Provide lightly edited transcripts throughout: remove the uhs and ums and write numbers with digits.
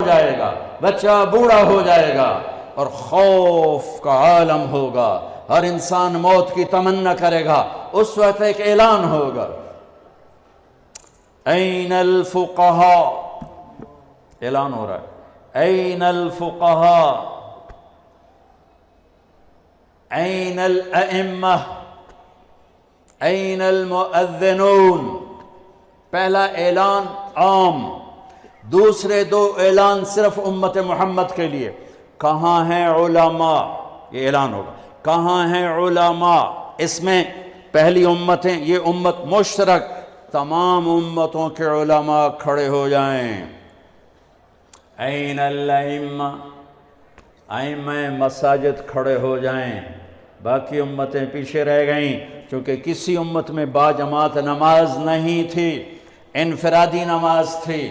جائے گا، بچہ بوڑھا ہو جائے گا، اور خوف کا عالم ہوگا، ہر انسان موت کی تمنا کرے گا۔ اس وقت ایک اعلان ہوگا، این الفقہاء، اعلان ہو رہا ہے، این الفقہاء، این الائمہ، این المؤذنون۔ پہلا اعلان عام، دوسرے دو اعلان صرف امت محمد کے لیے۔ کہاں ہیں علماء؟ یہ اعلان ہوگا، کہاں ہیں علماء؟ اس میں پہلی امتیں، یہ امت مشترک، تمام امتوں کے علماء کھڑے ہو جائیں۔ این الائمہ، ائمہ مساجد کھڑے ہو جائیں۔ باقی امتیں پیچھے رہ گئیں، کیونکہ کسی امت میں باجماعت نماز نہیں تھی، انفرادی نماز تھی،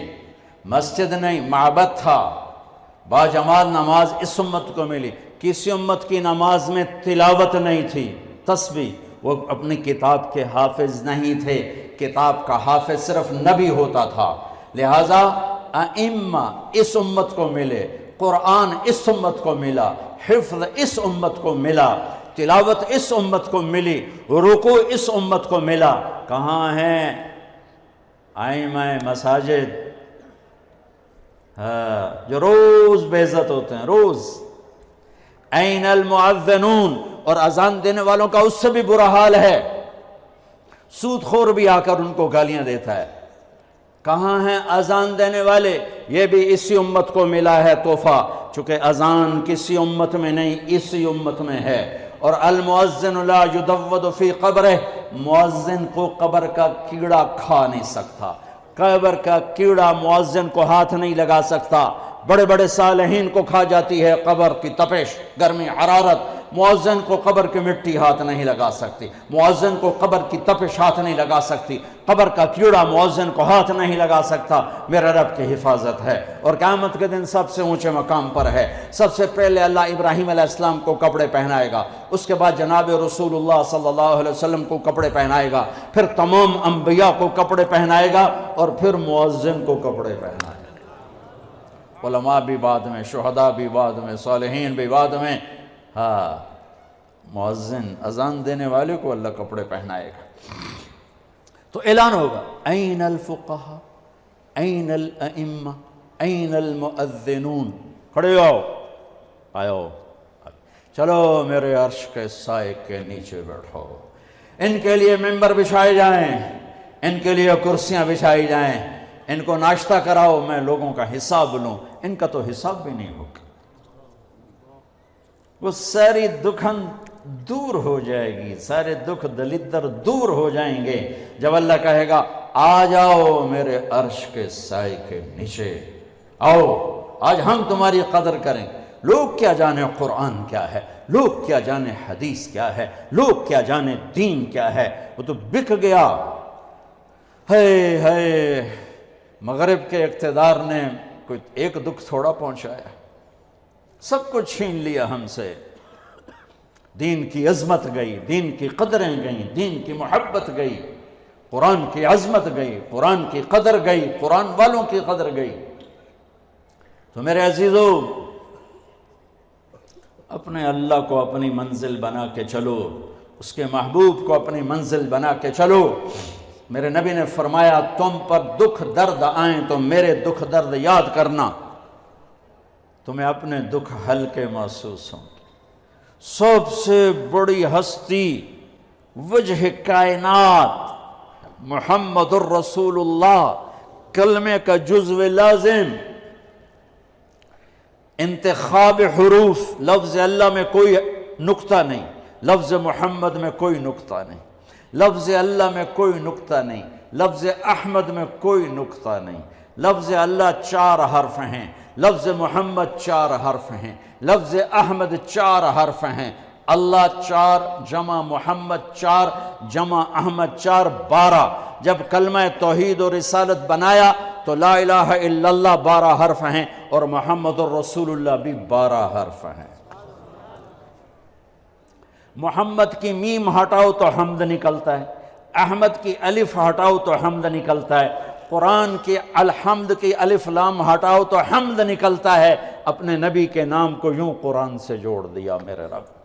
مسجد نہیں، معبد تھا۔ باجماعت نماز اس امت کو ملی۔ کسی امت کی نماز میں تلاوت نہیں تھی، تسبیح، وہ اپنی کتاب کے حافظ نہیں تھے، کتاب کا حافظ صرف نبی ہوتا تھا۔ لہٰذا ائمہ اس امت کو ملے، قرآن اس امت کو ملا، حفظ اس امت کو ملا، تلاوت اس امت کو ملی، رکوع اس امت کو ملا۔ کہاں ہیں ائمہ مساجد؟ جو روز بے عزت ہوتے ہیں، روز۔ این المؤذنون، اور اذان دینے والوں کا اس سے بھی برا حال ہے، سود خور بھی آ کر ان کو گالیاں دیتا ہے۔ کہاں ہیں اذان دینے والے؟ یہ بھی اسی امت کو ملا ہے تحفہ، چونکہ اذان کسی امت میں نہیں، اسی امت میں ہے۔ اور المؤذن لا یدود فی قبرہ، مؤذن کو قبر کا کیڑا کھا نہیں سکتا، قبر کا کیڑا مؤذن کو ہاتھ نہیں لگا سکتا۔ بڑے بڑے صالحین کو کھا جاتی ہے قبر کی تپش، گرمی، حرارت، مؤذن کو قبر کی مٹی ہاتھ نہیں لگا سکتی، مؤذن کو قبر کی تپش ہاتھ نہیں لگا سکتی، قبر کا کیڑا مؤذن کو ہاتھ نہیں لگا سکتا۔ میرے رب کی حفاظت ہے، اور قیامت کے دن سب سے اونچے مقام پر ہے۔ سب سے پہلے اللہ ابراہیم علیہ السلام کو کپڑے پہنائے گا، اس کے بعد جناب رسول اللہ صلی اللہ علیہ وسلم کو کپڑے پہنائے گا، پھر تمام انبیاء کو کپڑے پہنائے گا، اور پھر مؤذن کو کپڑے پہنائے گا۔ علماء بھی بعد میں، شہداء بھی بعد میں، صالحین بھی بعد میں۔ ہاں، مؤذن اذان دینے والے کو اللہ کپڑے پہنائے گا۔ تو اعلان ہوگا، این الفقہاء، این الائمہ، این المؤذنون، کھڑے ہو، آؤ، چلو میرے عرش کے سائے کے نیچے بیٹھو۔ ان کے لیے ممبر بچھائے جائیں، ان کے لیے کرسیاں بچھائی جائیں، ان کو ناشتہ کراؤ، میں لوگوں کا حساب لوں۔ ان کا تو حساب بھی نہیں ہوگا، وہ ساری دکھن دور ہو جائے گی، سارے دکھ دلدر دور ہو جائیں گے جب اللہ کہے گا آ جاؤ میرے عرش کے سائے کے نیچے، آؤ آج ہم تمہاری قدر کریں۔ لوگ کیا جانے قرآن کیا ہے، لوگ کیا جانے حدیث کیا ہے، لوگ کیا جانے دین کیا ہے، وہ تو بک گیا۔ ہے مغرب کے اقتدار نے کوئی ایک دکھ تھوڑا پہنچایا، سب کچھ چھین لیا ہم سے۔ دین کی عظمت گئی، دین کی قدریں گئیں، دین کی محبت گئی، قرآن کی عظمت گئی، قرآن کی قدر گئی، قرآن والوں کی قدر گئی۔ تو میرے عزیزو، اپنے اللہ کو اپنی منزل بنا کے چلو، اس کے محبوب کو اپنی منزل بنا کے چلو۔ میرے نبی نے فرمایا تم پر دکھ درد آئیں تو میرے دکھ درد یاد کرنا، تمہیں اپنے دکھ ہلکے محسوس ہوں۔ سب سے بڑی ہستی وجہ کائنات محمد الرسول اللہ، کلمے کا جزو لازم، انتخاب حروف، لفظ اللہ میں کوئی نقطہ نہیں، لفظ محمد میں کوئی نقطہ نہیں، لفظ اللہ میں کوئی نقطہ نہیں، لفظ احمد میں کوئی نقطہ نہیں، لفظ اللہ 4 حرف ہیں، لفظ محمد 4 حرف ہیں، لفظ احمد 4 حرف ہیں، اللہ 4 جمع محمد 4 جمع احمد 4 12۔ جب کلمہ توحید و رسالت بنایا تو لا الہ الا اللہ 12 حرف ہیں، اور محمد الرسول اللہ بھی 12 حرف ہیں۔ محمد کی میم ہٹاؤ تو حمد نکلتا ہے، احمد کی الف ہٹاؤ تو حمد نکلتا ہے، قرآن کی الحمد کی الف لام ہٹاؤ تو حمد نکلتا ہے، اپنے نبی کے نام کو یوں قرآن سے جوڑ دیا میرے رب۔